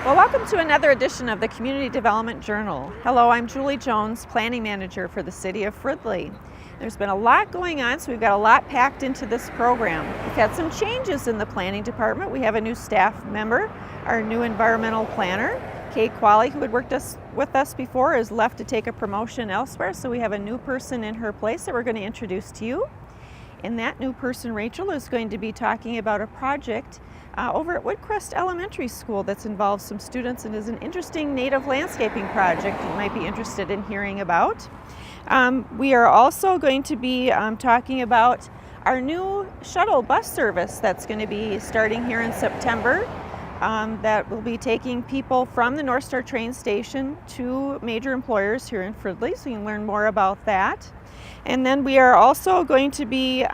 Well, welcome to another edition of the Community Development Journal. Hello, I'm Julie Jones, Planning Manager for the City of Fridley. There's been a lot going on, so we've got a lot packed into this program. We've had some changes in the planning department. We have a new staff member, our new environmental planner, Kay Qualley, who had worked with us before, has left to take a promotion elsewhere, so we have a new person in her place that we're going to introduce to you. And that new person, Rachel, is going to be talking about a project over at Woodcrest Elementary School that's involved some students and is an interesting native landscaping project you might be interested in hearing about. We are also going to be talking about our new shuttle bus service that's going to be starting here in September. That will be taking people from the North Star train station to major employers here in Fridley, so you can learn more about that. And then we are also going to be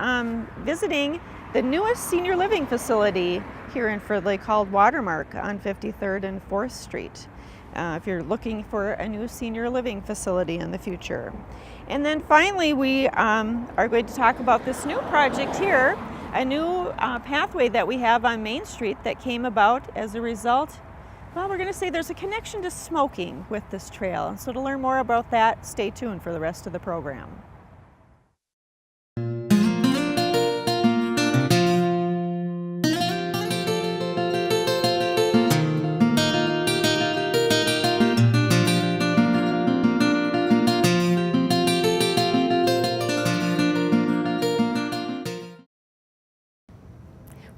visiting the newest senior living facility here in Fridley called Watermark on 53rd and 4th Street. If you're looking for a new senior living facility in the future. And then finally, we are going to talk about this new project here, a new pathway that we have on Main Street that came about as a result. Well, we're going to say there's a connection to smoking with this trail. And so to learn more about that, stay tuned for the rest of the program.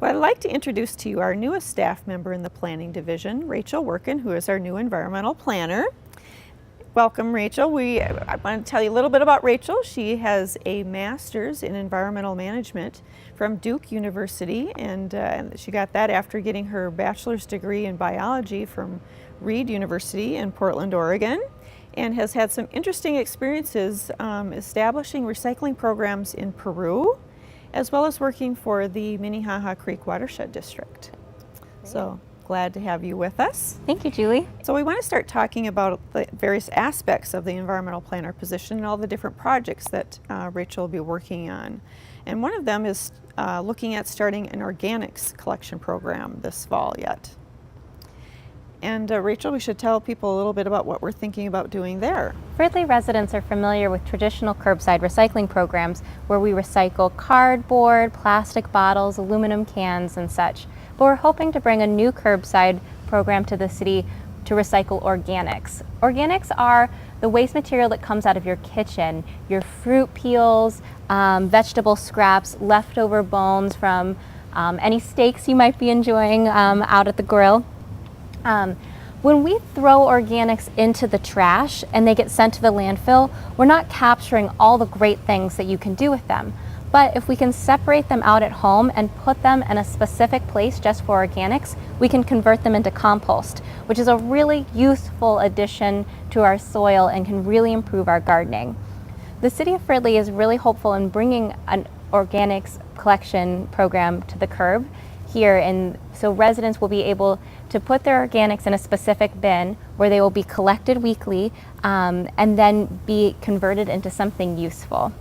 Well, I'd like to introduce to you our newest staff member in the Planning Division, Rachel Workin, who is our new environmental planner. Welcome, Rachel. I want to tell you a little bit about Rachel. She has a master's in environmental management from Duke University, and she got that after getting her bachelor's degree in biology from Reed University in Portland, Oregon, and has had some interesting experiences establishing recycling programs in Peru, as well as working for the Minnehaha Creek Watershed District. So glad to have you with us. Thank you, Julie. So we want to start talking about the various aspects of the environmental planner position and all the different projects that Rachel will be working on. And one of them is looking at starting an organics collection program this fall yet. And Rachel, we should tell people a little bit about what we're thinking about doing there. Fridley residents are familiar with traditional curbside recycling programs where we recycle cardboard, plastic bottles, aluminum cans, and such. But we're hoping to bring a new curbside program to the city to recycle organics. Organics are the waste material that comes out of your kitchen, your fruit peels, vegetable scraps, leftover bones from any steaks you might be enjoying out at the grill. When we throw organics into the trash and they get sent to the landfill, we're not capturing all the great things that you can do with them. But if we can separate them out at home and put them in a specific place just for organics, we can convert them into compost, which is a really useful addition to our soil and can really improve our gardening. The City of Fridley is really hopeful in bringing an organics collection program to the curb here, and so residents will be able to put their organics in a specific bin where they will be collected weekly and then be converted into something useful.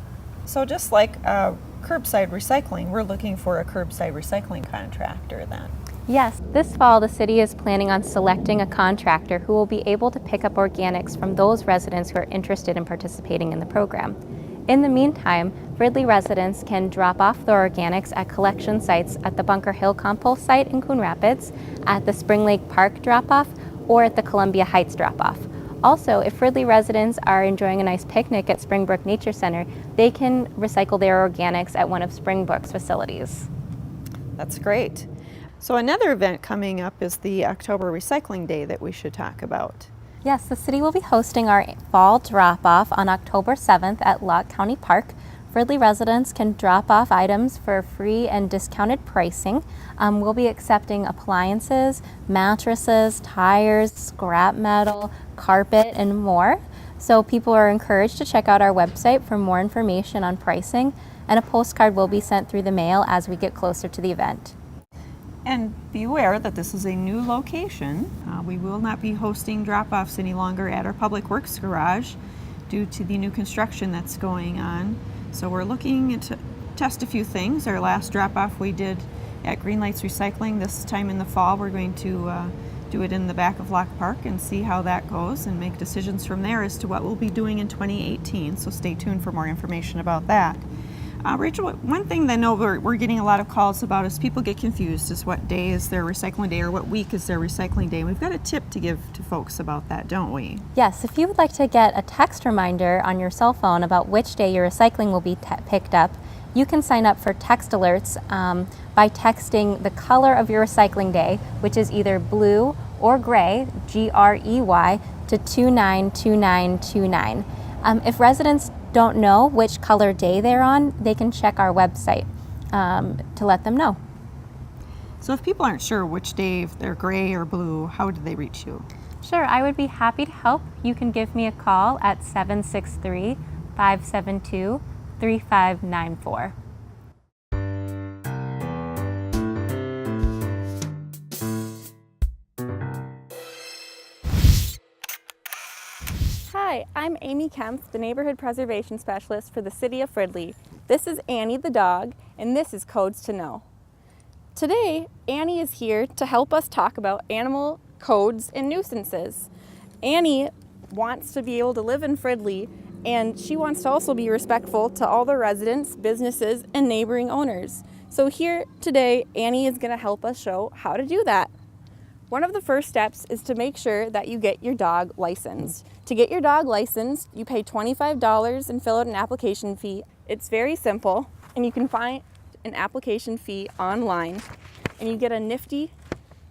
So just like curbside recycling, we're looking for a curbside recycling contractor then. Yes, this fall the city is planning on selecting a contractor who will be able to pick up organics from those residents who are interested in participating in the program. In the meantime, Fridley residents can drop off their organics at collection sites at the Bunker Hill compost site in Coon Rapids, at the Spring Lake Park drop-off, or at the Columbia Heights drop-off. Also, if Fridley residents are enjoying a nice picnic at Springbrook Nature Center, they can recycle their organics at one of Springbrook's facilities. That's great. So another event coming up is the October Recycling Day that we should talk about. Yes, the city will be hosting our fall drop-off on October 7th at Locke County Park. Fridley residents can drop off items for free and discounted pricing. We'll be accepting appliances, mattresses, tires, scrap metal, carpet, and more. So people are encouraged to check out our website for more information on pricing, and a postcard will be sent through the mail as we get closer to the event. And be aware that this is a new location. We will not be hosting drop-offs any longer at our Public Works garage due to the new construction that's going on. So we're looking to test a few things. Our last drop-off we did at Green Lights Recycling this time in the fall. We're going to do it in the back of Lock Park and see how that goes and make decisions from there as to what we'll be doing in 2018. So stay tuned for more information about that. Rachel, one thing that I know we're getting a lot of calls about is people get confused as what day is their recycling day or what week is their recycling day. We've got a tip to give to folks about that, don't we? Yes, if you would like to get a text reminder on your cell phone about which day your recycling will be picked up, you can sign up for text alerts by texting the color of your recycling day, which is either blue or gray, GREY, to 292929. If residents don't know which color day they're on, they can check our website to let them know. So if people aren't sure which day, if they're gray or blue, how do they reach you? Sure, I would be happy to help. You can give me a call at 763-572-3594. Hi, I'm Amy Kempf, the Neighborhood Preservation Specialist for the City of Fridley. This is Annie the dog, and this is Codes to Know. Today, Annie is here to help us talk about animal codes and nuisances. Annie wants to be able to live in Fridley, and she wants to also be respectful to all the residents, businesses, and neighboring owners. So here today, Annie is going to help us show how to do that. One of the first steps is to make sure that you get your dog licensed. To get your dog licensed, you pay $25 and fill out an application fee. It's very simple, and you can find an application fee online, and you get a nifty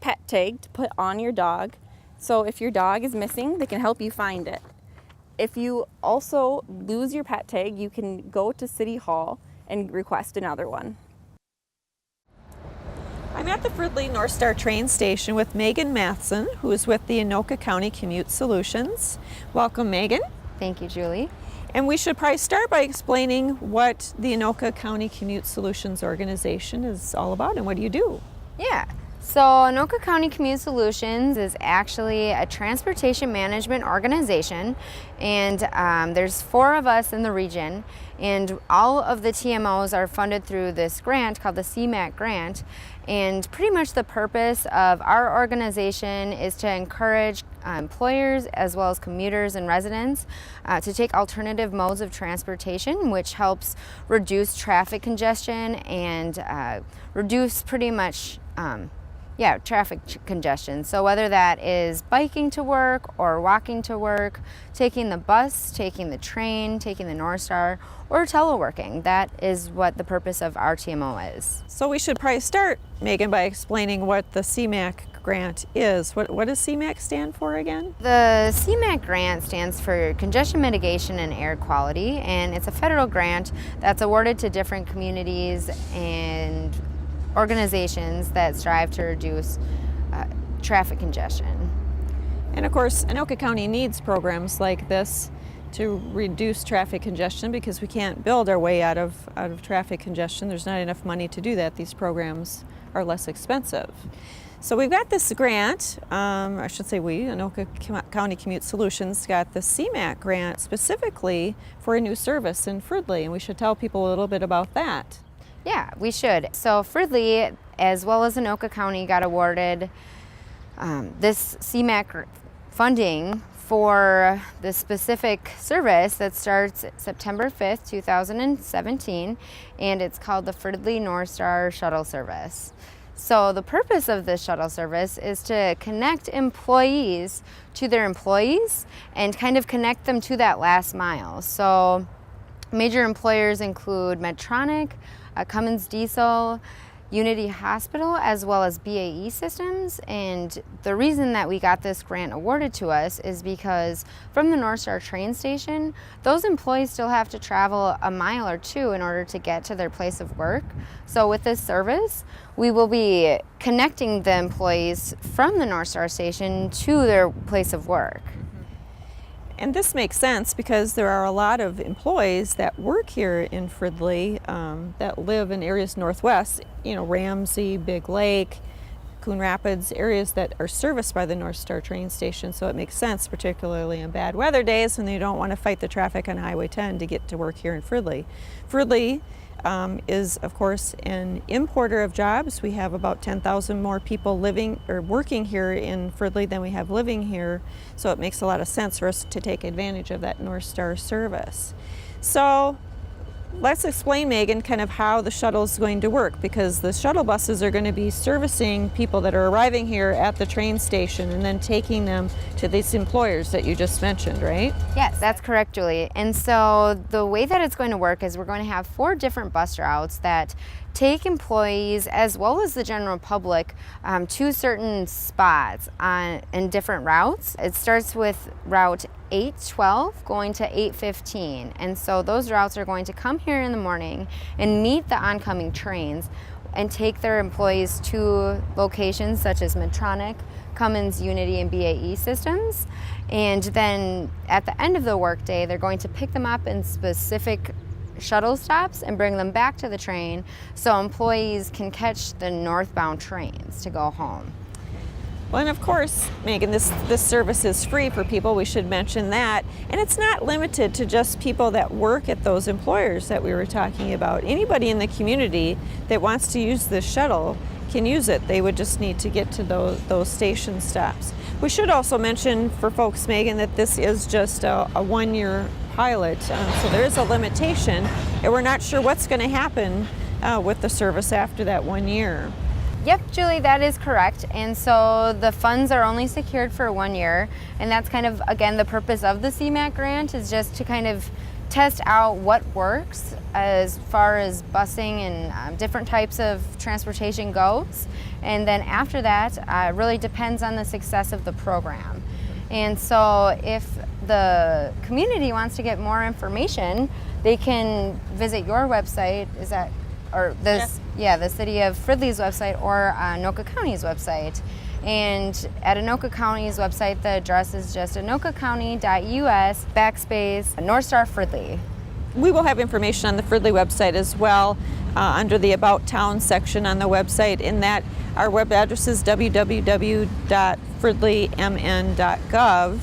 pet tag to put on your dog. So if your dog is missing, they can help you find it. If you also lose your pet tag, you can go to City Hall and request another one. I'm at the Fridley North Star train station with Megan Matheson, who is with the Anoka County Commute Solutions. Welcome, Megan. Thank you, Julie. And we should probably start by explaining what the Anoka County Commute Solutions organization is all about and what do you do? Yeah. So Anoka County Commute Solutions is actually a transportation management organization, and there's 4 of us in the region, and all of the TMOs are funded through this grant called the CMAQ grant. And pretty much the purpose of our organization is to encourage employers as well as commuters and residents to take alternative modes of transportation, which helps reduce traffic congestion and reduce pretty much traffic congestion. So whether that is biking to work or walking to work, taking the bus, taking the train, taking the North Star, or teleworking, that is what the purpose of our TMO is. So we should probably start, Megan, by explaining what the CMAQ grant is. What does CMAQ stand for again? The CMAQ grant stands for Congestion Mitigation and Air Quality, and it's a federal grant that's awarded to different communities and organizations that strive to reduce traffic congestion. And of course, Anoka County needs programs like this to reduce traffic congestion because we can't build our way out of traffic congestion. There's not enough money to do that. These programs are less expensive. So we've got this grant, I should say we, Anoka County Commute Solutions, got the CMAQ grant specifically for a new service in Fridley, and we should tell people a little bit about that. Yeah, we should. So Fridley, as well as Anoka County, got awarded this CMAQ funding for the specific service that starts September 5th, 2017, and it's called the Fridley North Star Shuttle Service. So the purpose of this shuttle service is to connect employees to their employees and kind of connect them to that last mile. So major employers include Medtronic, Cummins Diesel, Unity Hospital, as well as BAE Systems. And the reason that we got this grant awarded to us is because from the North Star train station, those employees still have to travel a mile or 2 in order to get to their place of work. So with this service, we will be connecting the employees from the North Star station to their place of work. And this makes sense because there are a lot of employees that work here in Fridley that live in areas northwest, Ramsey, Big Lake, Coon Rapids, areas that are serviced by the North Star train station. So it makes sense, particularly in bad weather days when they don't want to fight the traffic on Highway 10 to get to work here in Fridley. Fridley is, of course, an importer of jobs. We have about 10,000 more people living or working here in Fridley than we have living here, so it makes a lot of sense for us to take advantage of that North Star service. So let's explain, Megan, kind of how the shuttle is going to work, because the shuttle buses are going to be servicing people that are arriving here at the train station and then taking them to these employers that you just mentioned, right? Yes, that's correct, Julie. And so the way that it's going to work is we're going to have 4 different bus routes that take employees as well as the general public to certain spots in different routes. It starts with route 812 going to 815, and so those routes are going to come here in the morning and meet the oncoming trains and take their employees to locations such as Medtronic, Cummins, Unity, and BAE systems. And then at the end of the workday, they're going to pick them up in specific shuttle stops and bring them back to the train so employees can catch the northbound trains to go home. Well, and of course, Megan, this service is free for people. We should mention that. And it's not limited to just people that work at those employers that we were talking about. Anybody in the community that wants to use this shuttle can use it. They would just need to get to those station stops. We should also mention for folks, Megan, that this is just a one-year pilot, so there is a limitation, and we're not sure what's going to happen with the service after that 1 year. Yep, Julie, that is correct. And so the funds are only secured for 1 year, and that's kind of, again, the purpose of the CMAQ grant is just to kind of test out what works as far as busing and different types of transportation goes. And then after that, it really depends on the success of the program. And so if the community wants to get more information, they can visit your website, the City of Fridley's website or Anoka County's website. And at Anoka County's website, the address is just anokacounty.us/North Star Fridley. We will have information on the Fridley website as well under the About Town section on the website. In that, our web address is www.fridleymn.gov.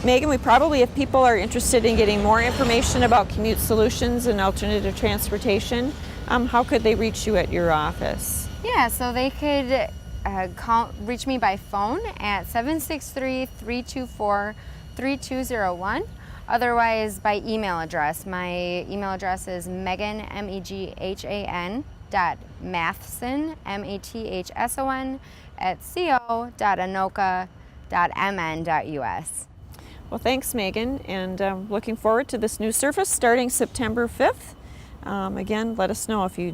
Megan, we probably, if people are interested in getting more information about commute solutions and alternative transportation, how could they reach you at your office? Yeah, so they could reach me by phone at 763-324-3201. Otherwise, by email address. My email address is Megan, MEGHAN, .Mathson, MATHSON, @co.anoka.mn.us. Well, thanks, Megan, and looking forward to this new service starting September 5th. Again, let us know if you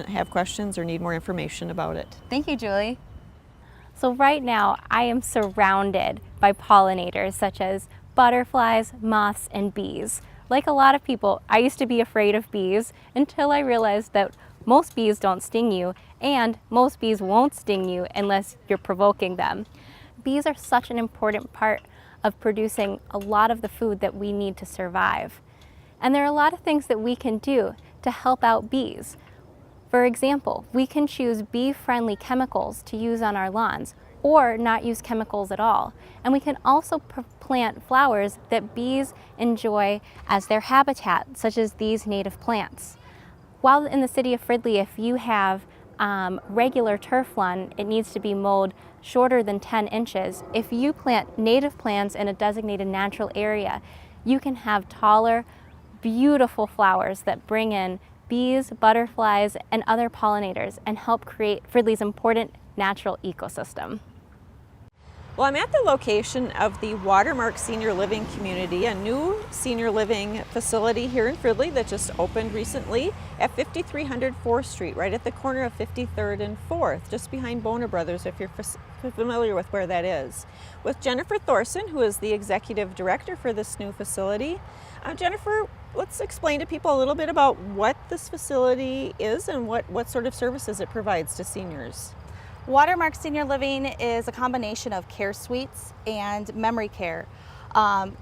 have questions or need more information about it. Thank you, Julie. So right now, I am surrounded by pollinators such as butterflies, moths, and bees. Like a lot of people, I used to be afraid of bees until I realized that most bees don't sting you, and most bees won't sting you unless you're provoking them. Bees are such an important part of producing a lot of the food that we need to survive. And there are a lot of things that we can do to help out bees. For example, we can choose bee-friendly chemicals to use on our lawns, or not use chemicals at all. And we can also plant flowers that bees enjoy as their habitat, such as these native plants. While in the city of Fridley, if you have regular turf lawn, it needs to be mowed shorter than 10 inches. If you plant native plants in a designated natural area, you can have taller, beautiful flowers that bring in bees, butterflies, and other pollinators and help create Fridley's important natural ecosystem. Well, I'm at the location of the Watermark Senior Living Community, a new senior living facility here in Fridley that just opened recently at 5300 4th Street, right at the corner of 53rd and 4th, just behind Bona Brothers, if you're familiar with where that is. With Jennifer Thorson, who is the executive director for this new facility. Jennifer, let's explain to people a little bit about what this facility is and what sort of services it provides to seniors. Watermark Senior Living is a combination of care suites and memory care.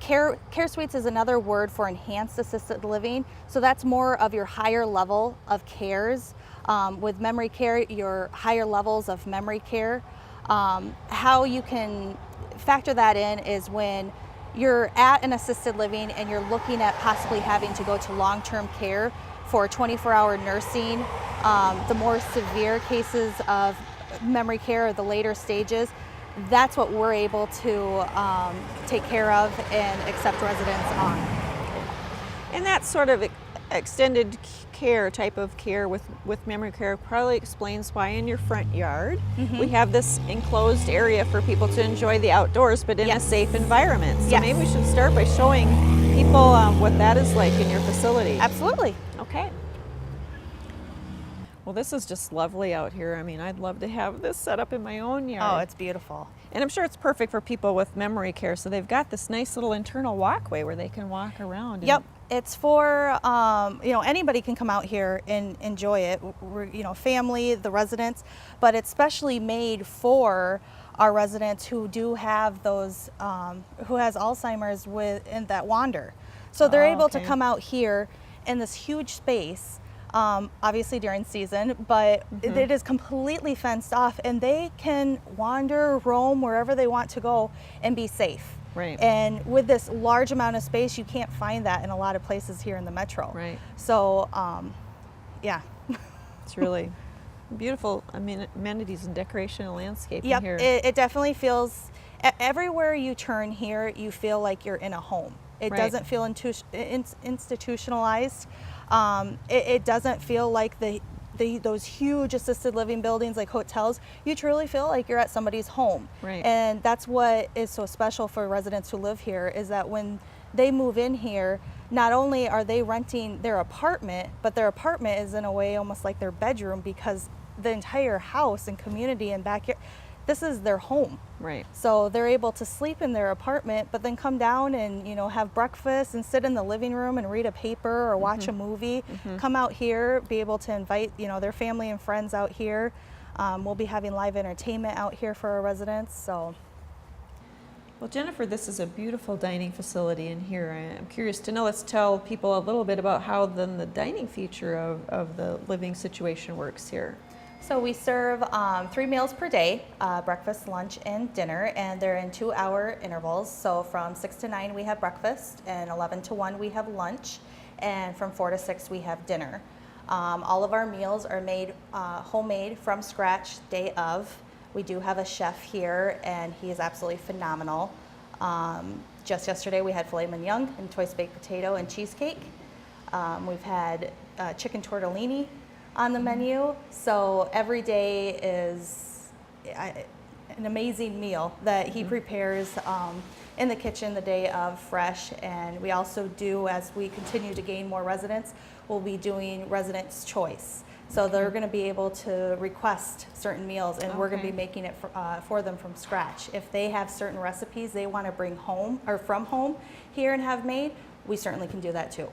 Care suites is another word for enhanced assisted living, so that's more of your higher level of cares. With memory care, your higher levels of memory care. How you can factor that in is when you're at an assisted living and you're looking at possibly having to go to long-term care for 24-hour nursing. The more severe cases of memory care, or the later stages, that's what we're able to take care of and accept residents on. And that sort of extended care type of care with memory care probably explains why in your front yard we have this enclosed area for people to enjoy the outdoors, but in a safe environment. So maybe we should start by showing people what that is like in your facility. Absolutely. Okay. Well, this is just lovely out here. I mean, I'd love to have this set up in my own yard. Oh, it's beautiful. And I'm sure it's perfect for people with memory care. So they've got this nice little internal walkway where they can walk around. And Yep. It's for, anybody can come out here and enjoy it. We're, family, the residents, but it's specially made for our residents who do have those, who has Alzheimer's and that wander. So they're able to come out here in this huge space, obviously during season, but it is completely fenced off, and they can wander, roam wherever they want to go and be safe. Right. And with this large amount of space, you can't find that in a lot of places here in the metro. Right. So, yeah. It's really beautiful. I mean, amenities and decoration and landscaping Yep. here. It definitely feels, everywhere you turn here, you feel like you're in a home. It doesn't feel institutionalized. It doesn't feel like those huge assisted living buildings like hotels. You truly feel like you're at somebody's home. Right. And that's what is so special for residents who live here, is that when they move in here, not only are they renting their apartment, but their apartment is in a way almost like their bedroom, because the entire house and community and backyard, this is their home. Right. So they're able to sleep in their apartment, but then come down and have breakfast and sit in the living room and read a paper or watch a movie. Come out here, be able to invite their family and friends out here. We'll be having live entertainment out here for our residents. So. Well, Jennifer, this is a beautiful dining facility in here. I'm curious to know, let's tell people a little bit about how then the dining feature of the living situation works here. So we serve 3 meals per day, breakfast, lunch, and dinner, and they're in 2-hour intervals. So from 6 to 9 we have breakfast, and 11 to 1 we have lunch, and from 4 to 6 we have dinner. All of our meals are made homemade from scratch day of. We do have a chef here, and he is absolutely phenomenal. Just yesterday we had filet mignon and twice baked potato and cheesecake. We've had chicken tortellini on the menu. So every day is an amazing meal that he prepares in the kitchen the day of, fresh. And we also do, as we continue to gain more residents, we'll be doing residents' choice. So they're going to be able to request certain meals, and we're going to be making it for them from scratch. If they have certain recipes they want to bring home or from home here and have made, we certainly can do that too.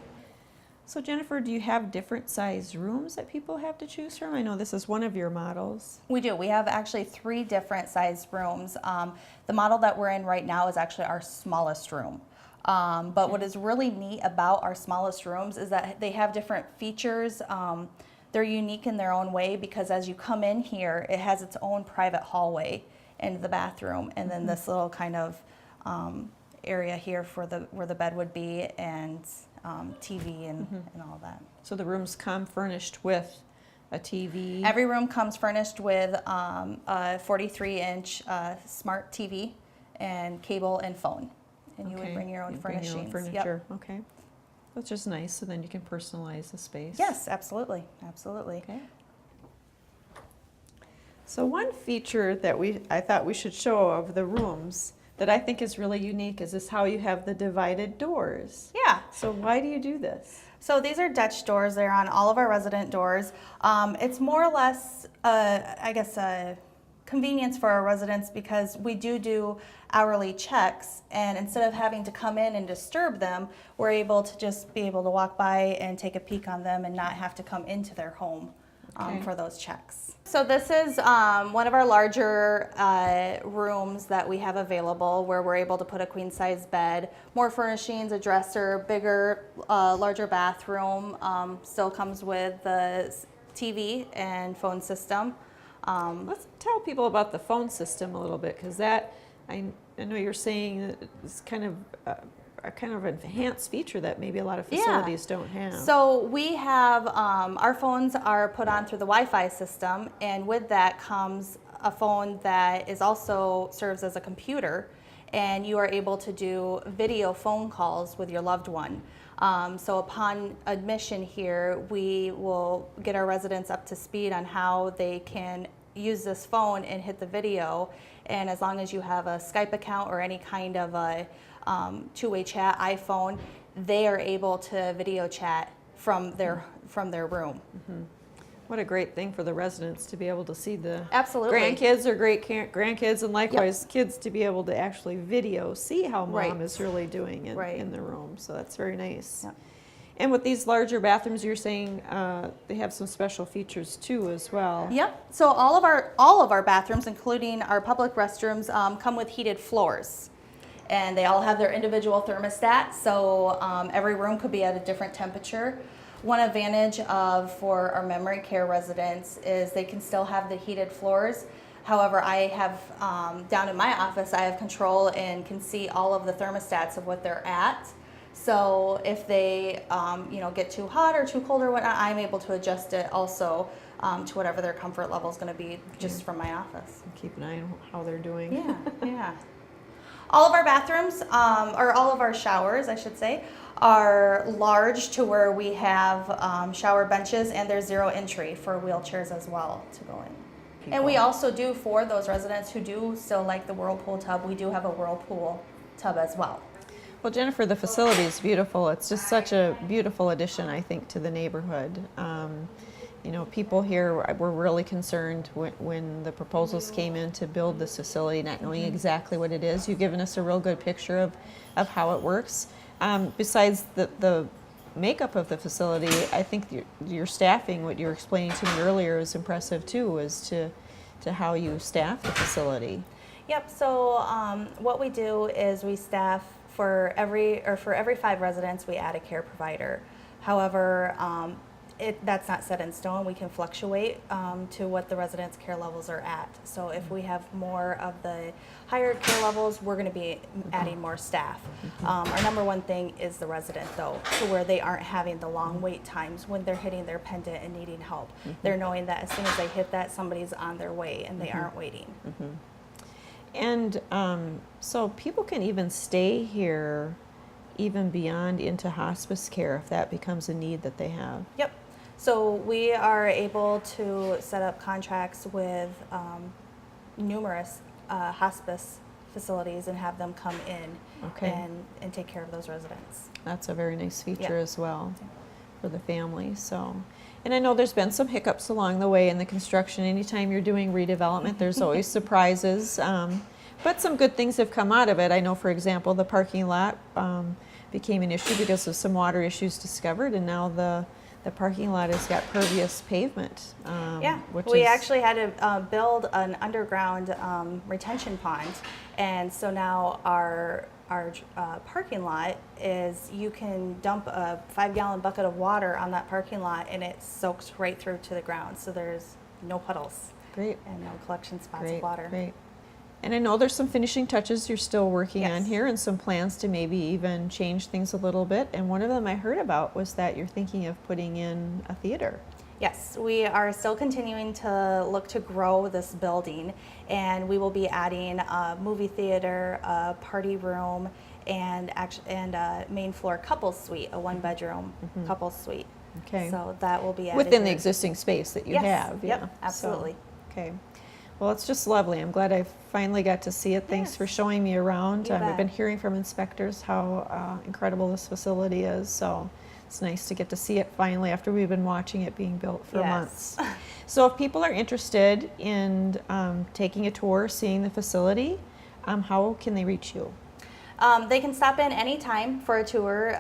So Jennifer, do you have different size rooms that people have to choose from? I know this is one of your models. We do. We have actually 3 different size rooms. The model that we're in right now is actually our smallest room. But what is really neat about our smallest rooms is that they have different features. They're unique in their own way, because as you come in here, it has its own private hallway into the bathroom, and then this little kind of area here for where the bed would be, and TV and all that. So the rooms come furnished with a TV? Every room comes furnished with a 43-inch smart TV and cable and phone. And you would bring your own furnishings. Bring your own furniture. Yep. Okay. That's just nice, so then you can personalize the space. Yes, absolutely. Absolutely. Okay. So one feature that I thought we should show of the rooms that I think is really unique is how you have the divided doors. Yeah. So why do you do this? So these are Dutch doors. They're on all of our resident doors. It's more or less, I guess, a convenience for our residents, because we do hourly checks, and instead of having to come in and disturb them, we're able to just be able to walk by and take a peek on them and not have to come into their home for those checks. So this is one of our larger rooms that we have available, where we're able to put a queen size bed, more furnishings, a dresser, bigger, larger bathroom. Still comes with the TV and phone system. Let's tell people about the phone system a little bit, because that, I know you're saying that it's kind of a kind of enhanced feature that maybe a lot of facilities don't have. So we have, our phones are put on through the Wi-Fi system, and with that comes a phone that is also serves as a computer, and you are able to do video phone calls with your loved one. So upon admission here, we will get our residents up to speed on how they can use this phone and hit the video. And as long as you have a Skype account or any kind of a two-way chat iPhone, they are able to video chat from their room. What a great thing for the residents to be able to see the Absolutely. grandkids or grandkids, and likewise kids to be able to actually video, see how mom Right. is really doing Right. in the room. So that's very nice. Yep. And with these larger bathrooms, you're saying they have some special features too as well. Yep. So all of our bathrooms, including our public restrooms, come with heated floors, and they all have their individual thermostat. So every room could be at a different temperature. One advantage for our memory care residents is they can still have the heated floors. However, I have down in my office, I have control and can see all of the thermostats of what they're at. So if they get too hot or too cold or whatnot, I'm able to adjust it also to whatever their comfort level is going to be just from my office. Keep an eye on how they're doing. Yeah, yeah. All of our bathrooms, or all of our showers, I should say, are large to where we have shower benches, and there's zero entry for wheelchairs as well to go in. And we also do, for those residents who do still like the Whirlpool tub, we do have a Whirlpool tub as well. Well, Jennifer, the facility is beautiful. It's just such a beautiful addition, I think, to the neighborhood. People here were really concerned when the proposals came in to build this facility, not knowing exactly what it is. You've given us a real good picture of how it works. Besides the makeup of the facility, I think your staffing, what you were explaining to me earlier, is impressive too, as to how you staff the facility. Yep. So what we do is we staff for every 5 residents, we add a care provider. However, that's not set in stone. We can fluctuate to what the residents' care levels are at. So if we have more of the higher care levels, we're going to be adding more staff. Our number one thing is the resident, though, to where they aren't having the long wait times when they're hitting their pendant and needing help. They're knowing that as soon as they hit that, somebody's on their way and they aren't waiting. And so people can even stay here even beyond into hospice care if that becomes a need that they have. Yep. So we are able to set up contracts with numerous hospice facilities and have them come in and take care of those residents. That's a very nice feature Yeah. as well for the family. So, and I know there's been some hiccups along the way in the construction. Anytime you're doing redevelopment, there's always surprises. But some good things have come out of it. I know, for example, the parking lot became an issue because of some water issues discovered, and now the parking lot has got pervious pavement. We actually had to build an underground retention pond, and so now our parking lot is, you can dump a 5-gallon bucket of water on that parking lot and it soaks right through to the ground, so there's no puddles. Great. And no collection spots Great, of water. great. And I know there's some finishing touches you're still working on Yes. here, and some plans to maybe even change things a little bit. And one of them I heard about was that you're thinking of putting in a theater. Yes, we are still continuing to look to grow this building, and we will be adding a movie theater, a party room, and a main floor couples suite, a 1-bedroom couples suite. Okay. So that will be added Within the here. existing space that you Yes, have. yep, Yeah. absolutely. So, okay. Well, it's just lovely. I'm glad I finally got to see it. Thanks for Yes. showing me around. You I've bet. been hearing from inspectors how incredible this facility is. So it's nice to get to see it finally after we've been watching it being built for Yes. months. So if people are interested in taking a tour, seeing the facility, how can they reach you? They can stop in anytime for a tour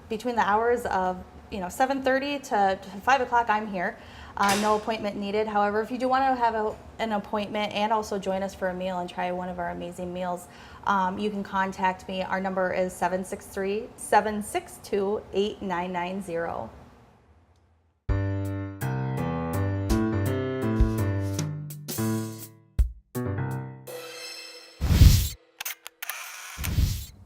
between the hours of 7:30 to 5 o'clock. I'm here. No appointment needed. However, if you do want to have an appointment and also join us for a meal and try one of our amazing meals, you can contact me. Our number is 763-762-8990.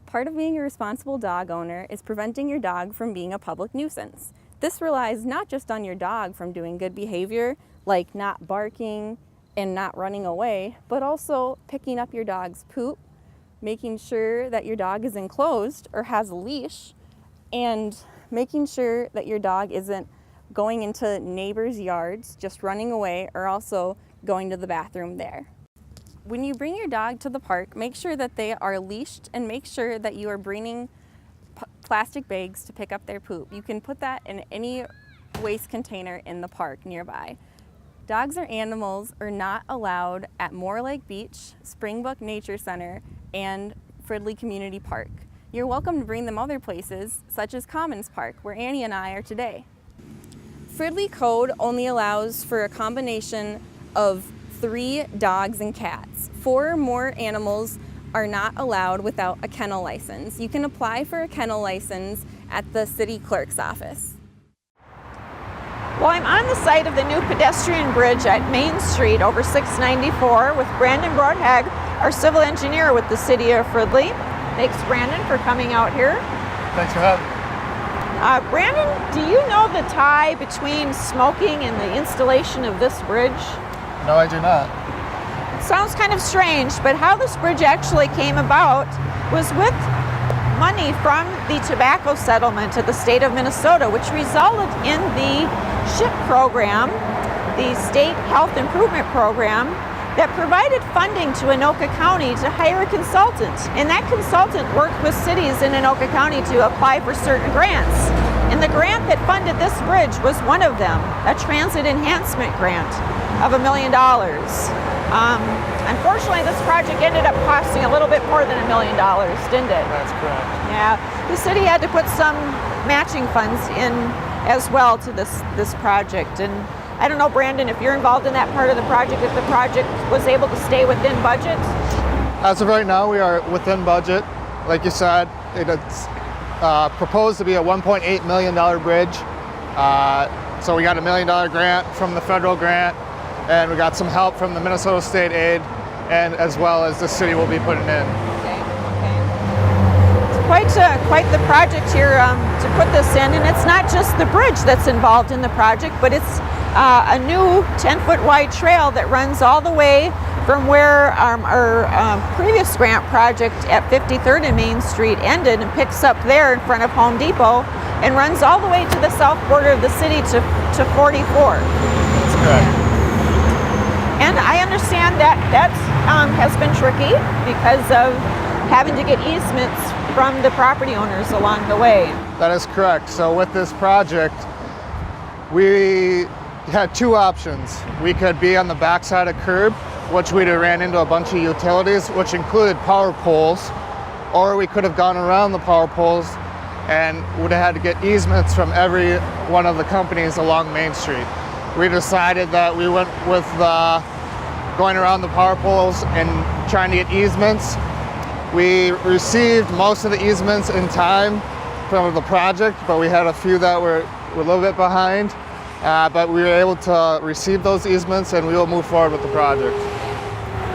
Part of being a responsible dog owner is preventing your dog from being a public nuisance. This relies not just on your dog from doing good behavior, like not barking and not running away, but also picking up your dog's poop, making sure that your dog is enclosed or has a leash, and making sure that your dog isn't going into neighbors' yards, just running away, or also going to the bathroom there. When you bring your dog to the park, make sure that they are leashed and make sure that you are bringing plastic bags to pick up their poop. You can put that in any waste container in the park nearby. Dogs or animals are not allowed at Moore Lake Beach, Springbrook Nature Center, and Fridley Community Park. You're welcome to bring them other places, such as Commons Park, where Annie and I are today. Fridley Code only allows for a combination of 3 dogs and cats. 4 or more animals are not allowed without a kennel license. You can apply for a kennel license at the city clerk's office. Well, I'm on the site of the new pedestrian bridge at Main Street over 694 with Brandon Broadhag, our civil engineer with the city of Fridley. Thanks, Brandon, for coming out here. Thanks for having me. Brandon, do you know the tie between smoking and the installation of this bridge? No, I do not. Sounds kind of strange, but how this bridge actually came about was with money from the tobacco settlement of the state of Minnesota, which resulted in the SHIP program, the State Health Improvement Program, that provided funding to Anoka County to hire a consultant. And that consultant worked with cities in Anoka County to apply for certain grants. And the grant that funded this bridge was one of them, a transit enhancement grant of $1 million. Unfortunately, this project ended up costing a little bit more than $1 million, didn't it? That's correct. Yeah, the city had to put some matching funds in as well to this project. And I don't know, Brandon, if you're involved in that part of the project, if the project was able to stay within budget? As of right now, we are within budget. Like you said, it's proposed to be a $1.8 million bridge. So we got a $1 million grant from the federal grant, and we got some help from the Minnesota State Aid, and as well as the city will be putting in. Okay. It's quite the project here to put this in, and it's not just the bridge that's involved in the project, but it's a new 10-foot wide trail that runs all the way from where our previous grant project at 53rd and Main Street ended and picks up there in front of Home Depot and runs all the way to the south border of the city to 44. That's correct. And I understand that has been tricky because of having to get easements from the property owners along the way. That is correct. So with this project, we had 2 options. We could be on the backside of curb, which we'd have ran into a bunch of utilities, which included power poles, or we could have gone around the power poles and would have had to get easements from every one of the companies along Main Street. We decided that we went with going around the power poles and trying to get easements. We received most of the easements in time from the project, but we had a few that were a little bit behind. But we were able to receive those easements, and we will move forward with the project.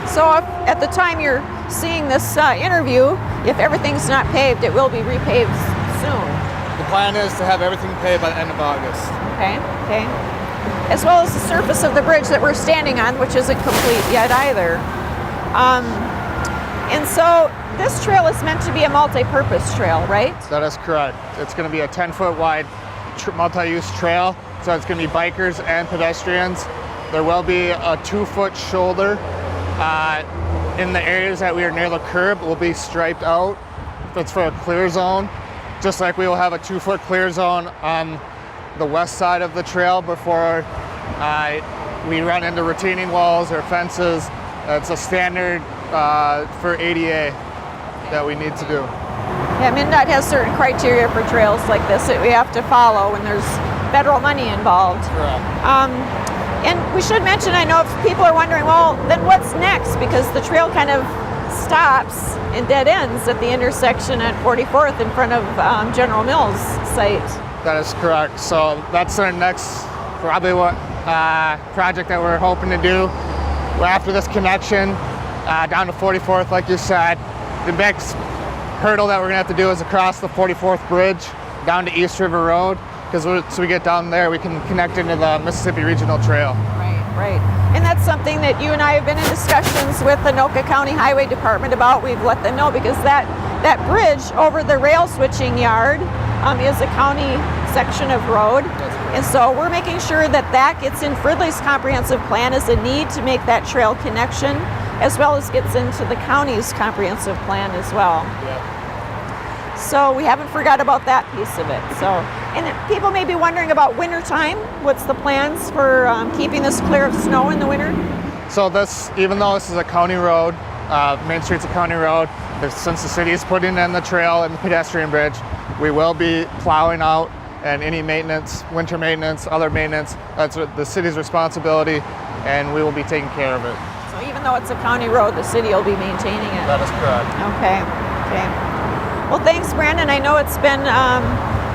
So at the time you're seeing this interview, if everything's not paved, it will be repaved soon. The plan is to have everything paved by the end of August. Okay. As well as the surface of the bridge that we're standing on, which isn't complete yet either. And so this trail is meant to be a multi-purpose trail, right? That is correct. It's going to be a 10-foot wide multi-use trail, so it's going to be bikers and pedestrians. There will be a 2-foot shoulder in the areas that we are near the curb. Will be striped out. That's for a clear zone, just like we will have a 2-foot clear zone on the west side of the trail before we run into retaining walls or fences. It's a standard for ADA that we need to do. Yeah, MnDOT has certain criteria for trails like this that we have to follow when there's federal money involved. Correct. And we should mention, I know if people are wondering, well, then what's next? Because the trail kind of stops and dead ends at the intersection at 44th in front of General Mills site. That is correct. So that's our next probably project that we're hoping to do. After this connection down to 44th, like you said, the next hurdle that we're gonna have to do is across the 44th Bridge down to East River Road, because once we get down there, we can connect into the Mississippi Regional Trail. Right. And that's something that you and I have been in discussions with the Anoka County Highway Department about. We've let them know because that bridge over the rail switching yard is a county section of road. And so we're making sure that that gets in Fridley's comprehensive plan as a need to make that trail connection, as well as gets into the county's comprehensive plan as well. So we haven't forgot about that piece of it. So, and people may be wondering about winter time. What's the plans for keeping this clear of snow in the winter? So this, even though this is a county road, Main Street's a county road, since the city is putting in the trail and the pedestrian bridge, we will be plowing out, and any maintenance, winter maintenance, other maintenance, that's the city's responsibility, and we will be taking care of it. So even though it's a county road, the city will be maintaining it. That is correct. Okay. Well, thanks, Brandon. I know it's been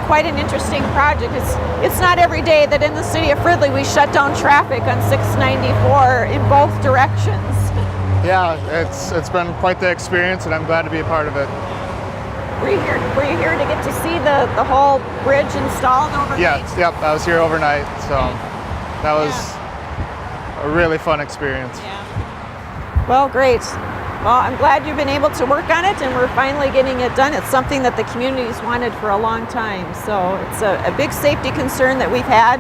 quite an interesting project. It's not every day that in the city of Fridley we shut down traffic on 694 in both directions. Yeah, it's been quite the experience, and I'm glad to be a part of it. Were you here to get to see the whole bridge installed overnight? Yes, yep, I was here overnight, so that was a really fun experience. Yeah. Well, great. Well, I'm glad you've been able to work on it, and we're finally getting it done. It's something that the community's wanted for a long time, so it's a big safety concern that we've had,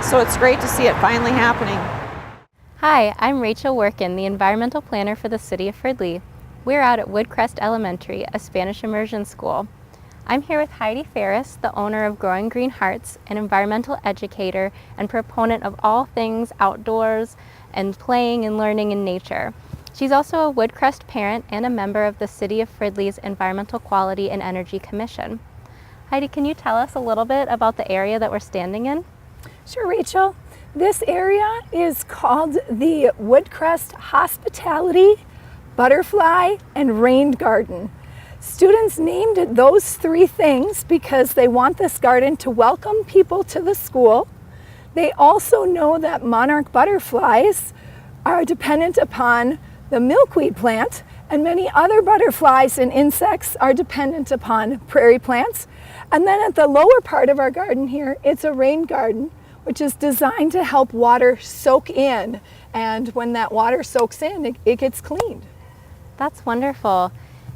so it's great to see it finally happening. Hi, I'm Rachel Workin, the environmental planner for the City of Fridley. We're out at Woodcrest Elementary, a Spanish immersion school. I'm here with Heidi Ferris, the owner of Growing Green Hearts, an environmental educator and proponent of all things outdoors and playing and learning in nature. She's also a Woodcrest parent and a member of the City of Fridley's Environmental Quality and Energy Commission. Heidi, can you tell us a little bit about the area that we're standing in? Sure, Rachel. This area is called the Woodcrest Hospitality, Butterfly, and Rain Garden. Students named it those three things because they want this garden to welcome people to the school. They also know that monarch butterflies are dependent upon the milkweed plant, and many other butterflies and insects are dependent upon prairie plants. And then at the lower part of our garden here, it's a rain garden, which is designed to help water soak in. And when that water soaks in, it gets cleaned. That's wonderful.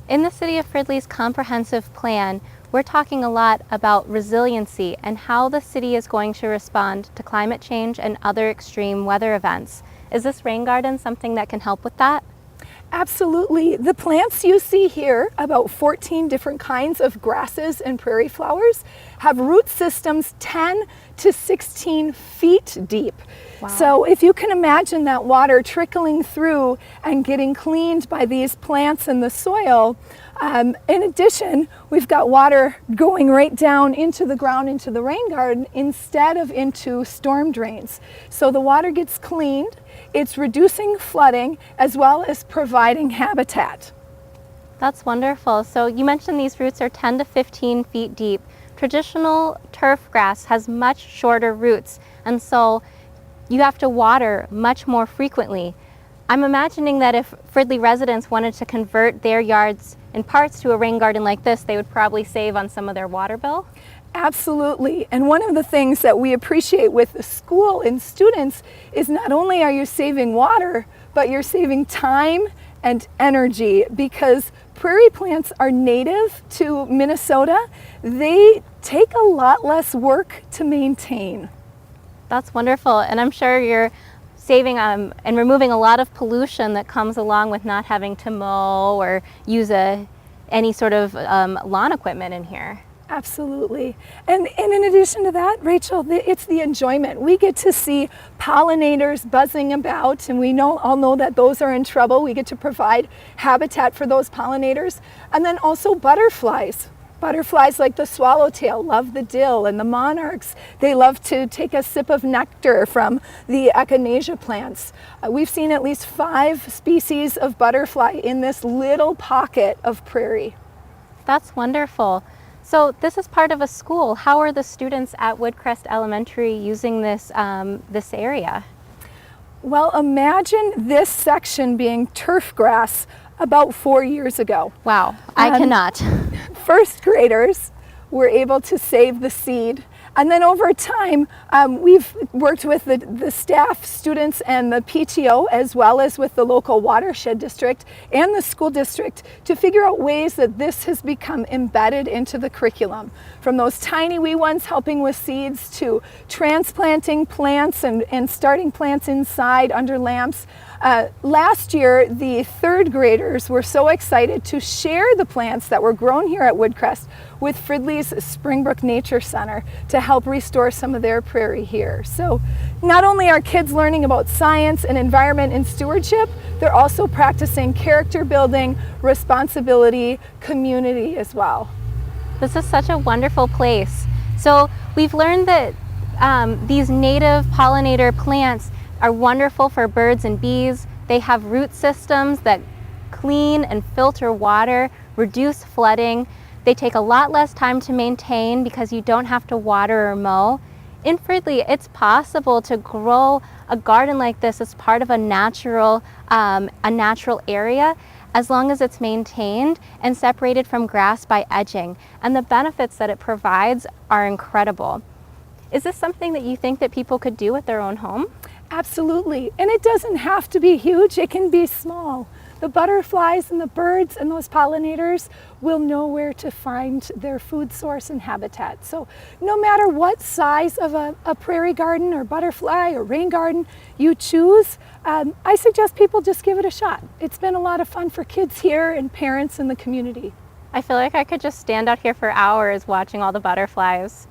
In the City of Fridley's comprehensive plan, we're talking a lot about resiliency and how the city is going to respond to climate change and other extreme weather events. Is this rain garden something that can help with that? Absolutely. The plants you see here, about 14 different kinds of grasses and prairie flowers, have root systems 10 to 16 feet deep. Wow. So if you can imagine that water trickling through and getting cleaned by these plants in the soil, in addition, we've got water going right down into the ground, into the rain garden, instead of into storm drains. So the water gets cleaned, it's reducing flooding, as well as providing habitat. That's wonderful. So you mentioned these roots are 10 to 15 feet deep. Traditional turf grass has much shorter roots, and so you have to water much more frequently. I'm imagining that if Fridley residents wanted to convert their yards in parts to a rain garden like this, they would probably save on some of their water bill. Absolutely. And one of the things that we appreciate with the school and students is not only are you saving water, but you're saving time and energy, because prairie plants are native to Minnesota. They take a lot less work to maintain. That's wonderful. And I'm sure you're saving and removing a lot of pollution that comes along with not having to mow or use any sort of lawn equipment in here. Absolutely. And in addition to that, Rachel, it's the enjoyment. We get to see pollinators buzzing about, and we all know that those are in trouble. We get to provide habitat for those pollinators. And then also butterflies. Butterflies like the swallowtail love the dill, and the monarchs, they love to take a sip of nectar from the echinacea plants. We've seen at least 5 species of butterfly in this little pocket of prairie. That's wonderful. So this is part of a school. How are the students at Woodcrest Elementary using this area? Well, imagine this section being turf grass about 4 years ago. Wow, I cannot. First graders were able to save the seed. And then over time, we've worked with the staff, students, and the PTO, as well as with the local watershed district and the school district, to figure out ways that this has become embedded into the curriculum. From those tiny wee ones helping with seeds to transplanting plants and starting plants inside under lamps. Last year, the third graders were so excited to share the plants that were grown here at Woodcrest with Fridley's Springbrook Nature Center to help restore some of their prairie here. So not only are kids learning about science and environment and stewardship, they're also practicing character building, responsibility, community as well. This is such a wonderful place. So we've learned that these native pollinator plants are wonderful for birds and bees. They have root systems that clean and filter water, reduce flooding. They take a lot less time to maintain because you don't have to water or mow. In Fridley, it's possible to grow a garden like this as part of a natural area, as long as it's maintained and separated from grass by edging. And the benefits that it provides are incredible. Is this something that you think that people could do at their own home? Absolutely, and it doesn't have to be huge, it can be small. The butterflies and the birds and those pollinators will know where to find their food source and habitat. So no matter what size of a prairie garden or butterfly or rain garden you choose, I suggest people just give it a shot. It's been a lot of fun for kids here and parents in the community. I feel like I could just stand out here for hours watching all the butterflies.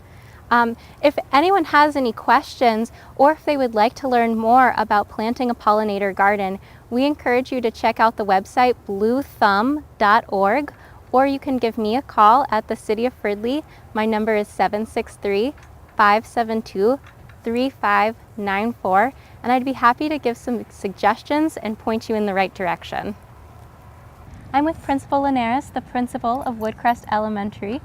If anyone has any questions or if they would like to learn more about planting a pollinator garden, we encourage you to check out the website bluethumb.org, or you can give me a call at the City of Fridley. My number is 763-572-3594, and I'd be happy to give some suggestions and point you in the right direction. I'm with Principal Linares, the principal of Woodcrest Elementary.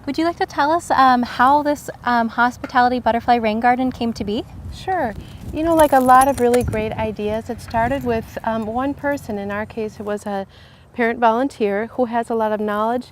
Would you like to tell us how this hospitality butterfly rain garden came to be? Sure. You know, like a lot of really great ideas, it started with one person. In our case, it was a parent volunteer who has a lot of knowledge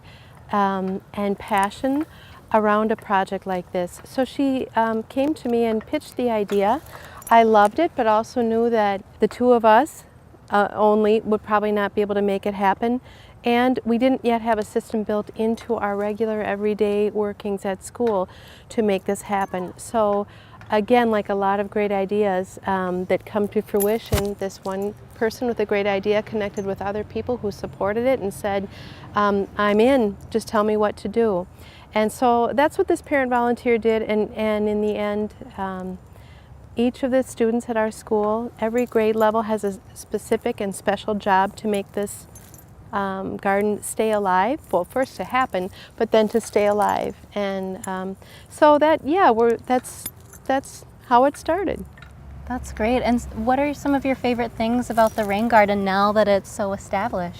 and passion around a project like this. So she came to me and pitched the idea. I loved it, but also knew that the two of us only would probably not be able to make it happen. And we didn't yet have a system built into our regular everyday workings at school to make this happen. So again, like a lot of great ideas that come to fruition, this one person with a great idea connected with other people who supported it and said, I'm in, just tell me what to do. And so that's what this parent volunteer did, and in the end, each of the students at our school, every grade level has a specific and special job to make this garden stay alive. Well, first to happen, but then to stay alive. And so that, yeah, that's how it started. That's great. And what are some of your favorite things about the rain garden now that it's so established?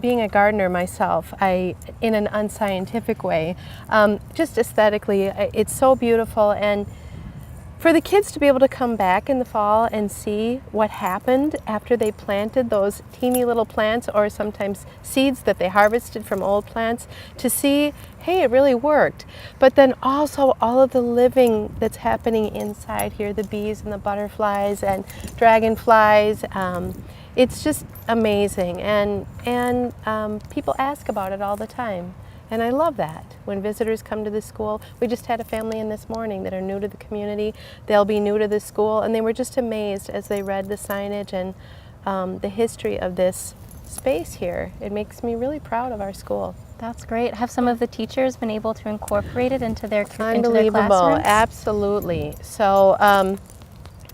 Being a gardener myself, in an unscientific way, just aesthetically, it's so beautiful. And for the kids to be able to come back in the fall and see what happened after they planted those teeny little plants, or sometimes seeds that they harvested from old plants, to see, hey, it really worked. But then also all of the living that's happening inside here, the bees and the butterflies and dragonflies. It's just amazing, and people ask about it all the time. And I love that. When visitors come to the school, we just had a family in this morning that are new to the community. They'll be new to the school, and they were just amazed as they read the signage and the history of this space here. It makes me really proud of our school. That's great. Have some of the teachers been able to incorporate it into their Unbelievable, classrooms? Absolutely. So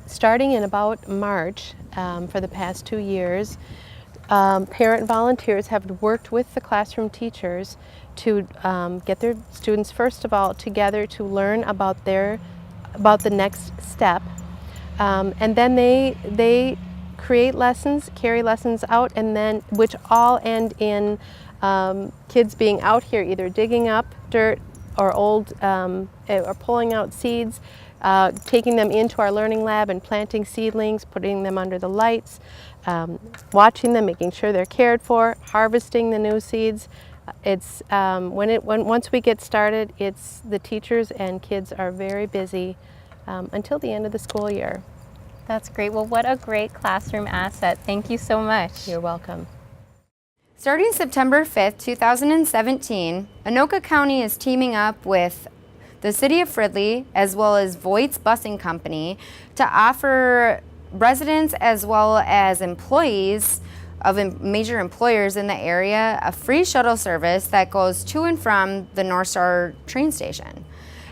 starting in about March, for the past 2 years, parent volunteers have worked with the classroom teachers to get their students, first of all, together to learn about the next step, and then they create lessons, carry lessons out, and then which all end in kids being out here either digging up dirt or old or pulling out seeds, taking them into our learning lab and planting seedlings, putting them under the lights, watching them, making sure they're cared for, harvesting the new seeds. It's once we get started, it's the teachers and kids are very busy until the end of the school year. That's great. Well, what a great classroom asset. Thank you so much. You're welcome. Starting September 5th, 2017, Anoka County is teaming up with the City of Fridley as well as Voight's Busing Company to offer residents as well as employees of major employers in the area a free shuttle service that goes to and from the North Star train station.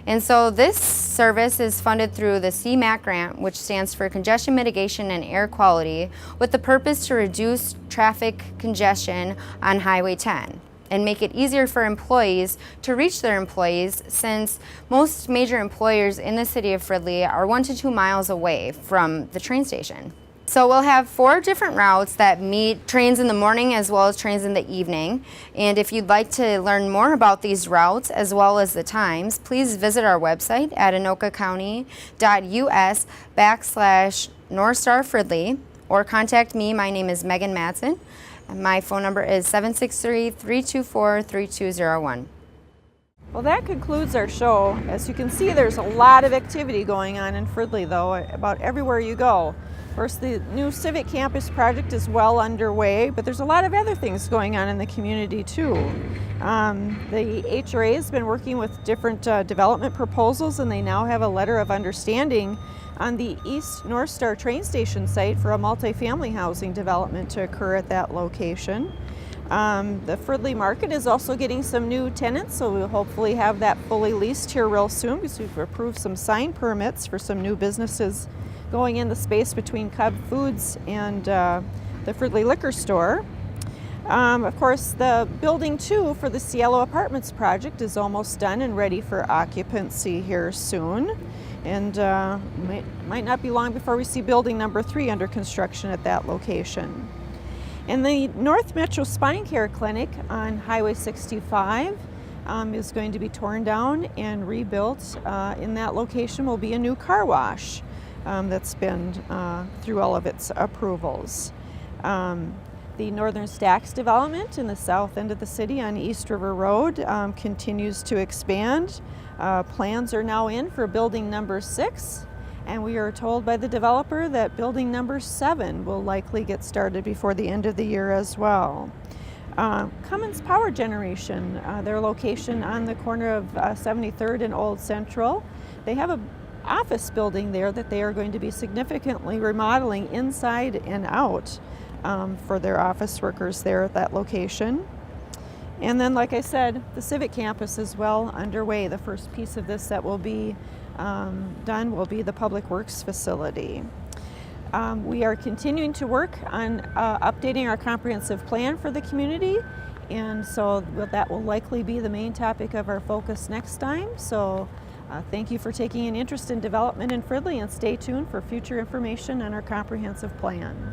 And so this service is funded through the CMAQ grant, which stands for Congestion Mitigation and Air Quality, with the purpose to reduce traffic congestion on Highway 10 and make it easier for employees to reach their employees, since most major employers in the city of Fridley are 1 to 2 miles away from the train station. So we'll have 4 different routes that meet trains in the morning as well as trains in the evening. And if you'd like to learn more about these routes as well as the times, please visit our website at anokacounty.us/North Star Fridley, or contact me. My name is Megan Madsen. And my phone number is 763-324-3201. Well, that concludes our show. As you can see, there's a lot of activity going on in Fridley, though, about everywhere you go. Of course, the new Civic Campus project is well underway, but there's a lot of other things going on in the community, too. The HRA has been working with different development proposals, and they now have a letter of understanding on the East North Star train station site for a multifamily housing development to occur at that location. The Fridley Market is also getting some new tenants, so we'll hopefully have that fully leased here real soon, because we've approved some sign permits for some new businesses going in the space between Cub Foods and the Fridley Liquor Store. Of course, the building 2 for the Cielo Apartments project is almost done and ready for occupancy here soon. And might not be long before we see building number 3 under construction at that location. And the North Metro Spine Care Clinic on Highway 65 is going to be torn down and rebuilt. In that location will be a new car wash that's been through all of its approvals. The Northern Stacks development in the south end of the city on East River Road continues to expand. Plans are now in for building number 6, and we are told by the developer that building number 7 will likely get started before the end of the year as well. Cummins Power Generation, their location on the corner of 73rd and Old Central, they have an office building there that they are going to be significantly remodeling inside and out for their office workers there at that location. And then, like I said, the Civic Campus is well underway. The first piece of this that will be done will be the Public Works facility. We are continuing to work on updating our comprehensive plan for the community, and so that will likely be the main topic of our focus next time. So thank you for taking an interest in development in Fridley, and stay tuned for future information on our comprehensive plan.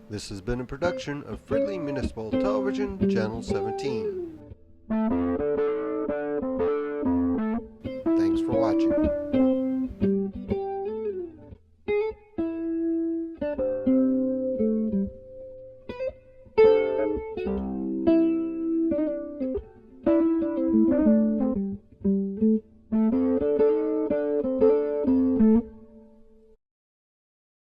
This has been a production of Fridley Municipal Television, Channel 17.